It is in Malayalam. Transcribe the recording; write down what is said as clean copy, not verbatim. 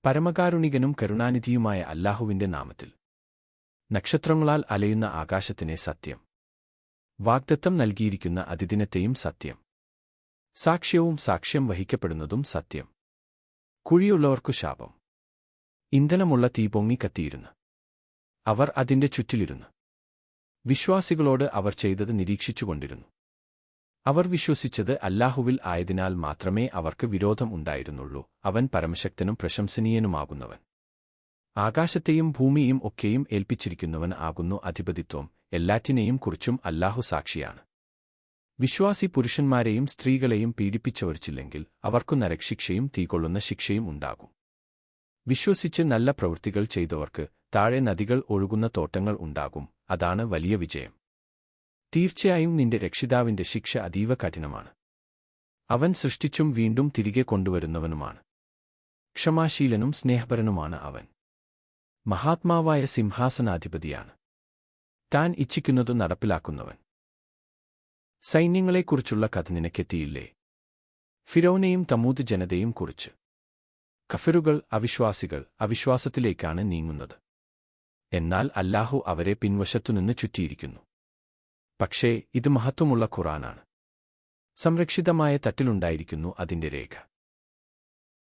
പരമകാരുണികനും കരുണാനിധിയുമായ അല്ലാഹുവിന്റെ നാമത്തിൽ. നക്ഷത്രങ്ങളാൽ അലയുന്ന ആകാശത്തിനെ സത്യം. വാഗ്ദത്തം നൽകിയിരിക്കുന്ന അതിദിനത്തെയും സത്യം. സാക്ഷ്യവും സാക്ഷ്യം വഹിക്കപ്പെടുന്നതും സത്യം. കുഴിയുള്ളവർക്കു ശാപം. ഇന്ധനമുള്ള തീ പൊങ്ങിക്കത്തിയിരുന്നു. അവർ അതിന്റെ ചുറ്റിലിരുന്നു. വിശ്വാസികളോട് അവർ ചെയ്തത് നിരീക്ഷിച്ചുകൊണ്ടിരുന്നു. അവർ വിശ്വസിച്ചത് അല്ലാഹുവിൽ ആയതിനാൽ മാത്രമേ അവർക്ക് വിരോധം ഉണ്ടായിരുന്നുള്ളൂ. അവൻ പരമശക്തനും പ്രശംസനീയനുമാകുന്നവൻ. ആകാശത്തെയും ഭൂമിയും ഒക്കെയും ഏൽപ്പിച്ചിരിക്കുന്നവൻ ആകുന്നു അധിപതിത്വം. എല്ലാറ്റിനെയും കുറിച്ചും അല്ലാഹു സാക്ഷിയാണ്. വിശ്വാസി പുരുഷന്മാരെയും സ്ത്രീകളെയും പീഡിപ്പിച്ചവർച്ചില്ലെങ്കിൽ അവർക്കു നരകശിക്ഷയും തീകൊള്ളുന്ന ശിക്ഷയും ഉണ്ടാകും. വിശ്വസിച്ച് നല്ല പ്രവൃത്തികൾ ചെയ്തവർക്ക് താഴെ നദികൾ ഒഴുകുന്ന തോട്ടങ്ങൾ ഉണ്ടാകും. അതാണ് വലിയ വിജയം. തീർച്ചയായും നിന്റെ രക്ഷിതാവിന്റെ ശിക്ഷ അതീവ കഠിനമാണ്. അവൻ സൃഷ്ടിച്ചും വീണ്ടും തിരികെ കൊണ്ടുവരുന്നവനുമാണ്. ക്ഷമാശീലനും സ്നേഹപരനുമാണ് അവൻ. മഹാത്മാവായ സിംഹാസനാധിപതിയാണ്. താൻ ഇച്ഛിക്കുന്നതു നടപ്പിലാക്കുന്നവൻ. സൈന്യങ്ങളെക്കുറിച്ചുള്ള കഥ നിനക്കെത്തിയില്ലേ? ഫിറൗനെയും തമൂദ് ജനതയും കുറിച്ച്. കഫിറുകൾ, അവിശ്വാസികൾ അവിശ്വാസത്തിലേക്കാണ് നീങ്ങുന്നത്. എന്നാൽ അല്ലാഹു അവരെ പിൻവശത്തുനിന്ന് ചുറ്റിയിരിക്കുന്നു. പക്ഷേ ഇത് മഹത്വമുള്ള ഖുർആനാണ്. സംരക്ഷിതമായ തട്ടിലുണ്ടായിരിക്കുന്നു അതിന്റെ രേഖ.